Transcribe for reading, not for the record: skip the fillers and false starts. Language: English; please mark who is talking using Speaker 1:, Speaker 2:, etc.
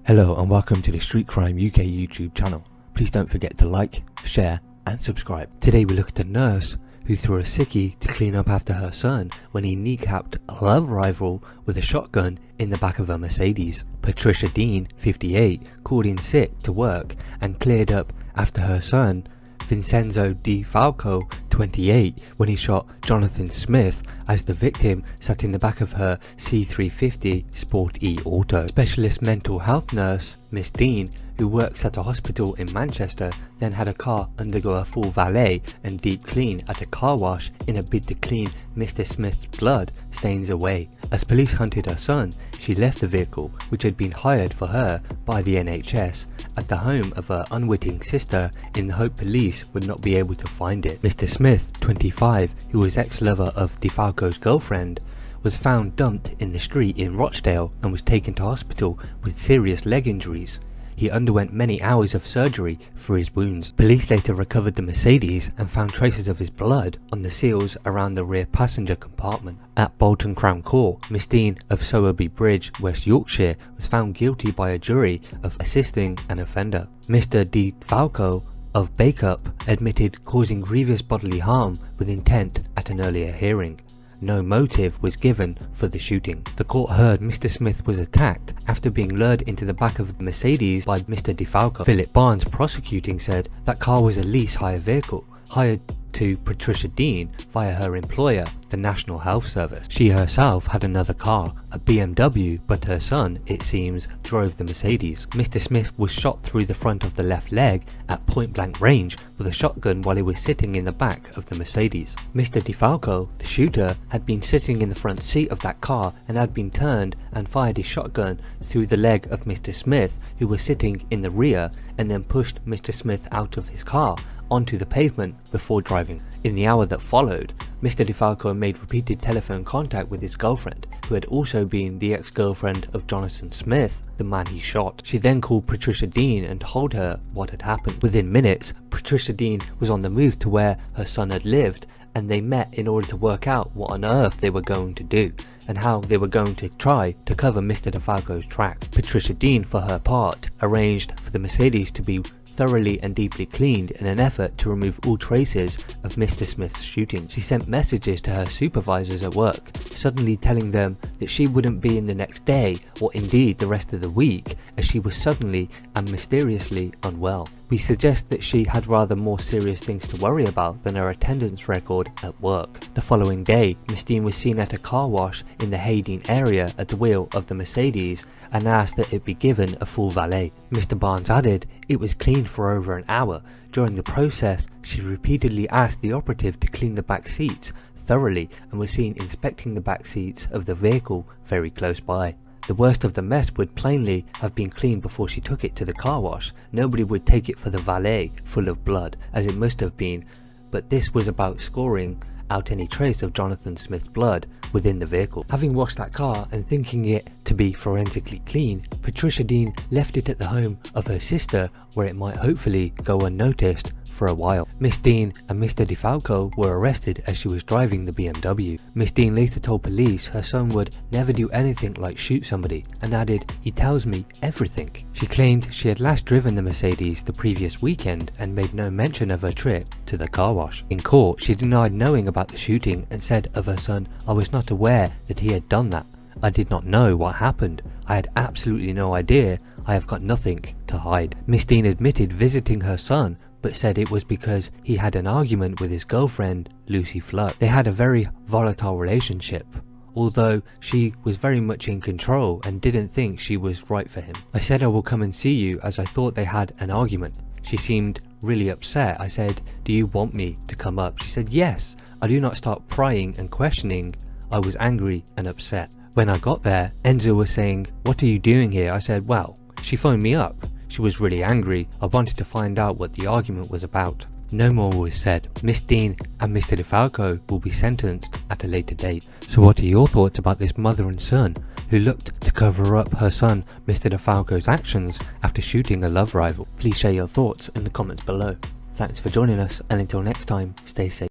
Speaker 1: Hello and welcome to the Street Crime UK YouTube channel. Please don't forget to like, share and subscribe. Today we look at a nurse who threw a sickie to clean up after her son when he kneecapped a love rival with a shotgun in the back of a Mercedes. Patricia Dean, 58, called in sick to work and cleared up after her son Vincenzo di Falco, 28, when he shot Jonathan Smith as the victim sat in the back of her C350 Sport E Auto. Specialist mental health nurse Miss Dean, who works at a hospital in Manchester, then had a car undergo a full valet and deep clean at a car wash in a bid to clean Mr. Smith's blood stains away. As police hunted her son, she left the vehicle, which had been hired for her by the NHS, at the home of her unwitting sister in the hope police would not be able to find it. Mr. Smith, 25, who was ex-lover of DeFalco's girlfriend, was found dumped in the street in Rochdale and was taken to hospital with serious leg injuries. He underwent many hours of surgery for his wounds. Police later recovered the Mercedes and found traces of his blood on the seals around the rear passenger compartment. At Bolton Crown Court, Miss Dean of Sowerby Bridge, West Yorkshire, was found guilty by a jury of assisting an offender. Mr. Di Falco of Bacup admitted causing grievous bodily harm with intent at an earlier hearing. No motive was given for the shooting. The court heard Mr. Smith was attacked after being lured into the back of the Mercedes by Mr. DeFalco. Philip Barnes, prosecuting, said that car was a lease hire vehicle hired to Patricia Dean via her employer, the National Health Service. She herself had another car, a BMW, but her son, it seems, drove the Mercedes. Mr. Smith was shot through the front of the left leg at point blank range with a shotgun while he was sitting in the back of the Mercedes. Mr. DeFalco, the shooter, had been sitting in the front seat of that car and had been turned and fired his shotgun through the leg of Mr. Smith, who was sitting in the rear, and then pushed Mr. Smith out of his car onto the pavement before driving. In the hour that followed, Mr. DeFalco made repeated telephone contact with his girlfriend, who had also been the ex-girlfriend of Jonathan Smith, the man he shot. She then called Patricia Dean and told her what had happened. Within minutes, Patricia Dean was on the move to where her son had lived, and they met in order to work out what on earth they were going to do and how they were going to try to cover Mr. DeFalco's tracks. Patricia Dean, for her part, arranged for the Mercedes to be thoroughly and deeply cleaned in an effort to remove all traces of Mr. Smith's shooting. She sent messages to her supervisors at work, suddenly telling them that she wouldn't be in the next day or indeed the rest of the week, as she was suddenly and mysteriously unwell. We suggest that she had rather more serious things to worry about than her attendance record at work. The following day, Miss Dean was seen at a car wash in the Hayden area at the wheel of the Mercedes and asked that it be given a full valet. Mr. Barnes added it was cleaned for over an hour. During the process, she repeatedly asked the operative to clean the back seats thoroughly and was seen inspecting the back seats of the vehicle very close by. The worst of the mess would plainly have been cleaned before she took it to the car wash. Nobody would take it for the valet full of blood, as it must have been, but this was about scoring out any trace of Jonathan Smith's blood within the vehicle. Having washed that car and thinking it to be forensically clean, Patricia Dean left it at the home of her sister where it might hopefully go unnoticed for a while. Miss Dean and Mr. DeFalco were arrested as she was driving the BMW. Miss Dean later told police her son would never do anything like shoot somebody and added, "He tells me everything." She claimed she had last driven the Mercedes the previous weekend and made no mention of her trip to the car wash. In court, she denied knowing about the shooting and said of her son, "I was not aware that he had done that. I did not know what happened. I had absolutely no idea. I have got nothing to hide." Miss Dean admitted visiting her son, but said it was because he had an argument with his girlfriend, Lucy Flood. They had a very volatile relationship, although she was very much in control and didn't think she was right for him. "I said I will come and see you as I thought they had an argument. She seemed really upset. I said, 'Do you want me to come up?' She said, 'Yes.' I do not start prying and questioning. I was angry and upset. When I got there, Enzo was saying, 'What are you doing here?' I said, 'Well, she phoned me up. She was really angry. I wanted to find out what the argument was about.'" No more was said. Miss Dean and Mr. DeFalco will be sentenced at a later date. So what are your thoughts about this mother and son who looked to cover up her son Mr. DeFalco's actions after shooting a love rival? Please share your thoughts in the comments below. Thanks for joining us, and until next time, stay safe.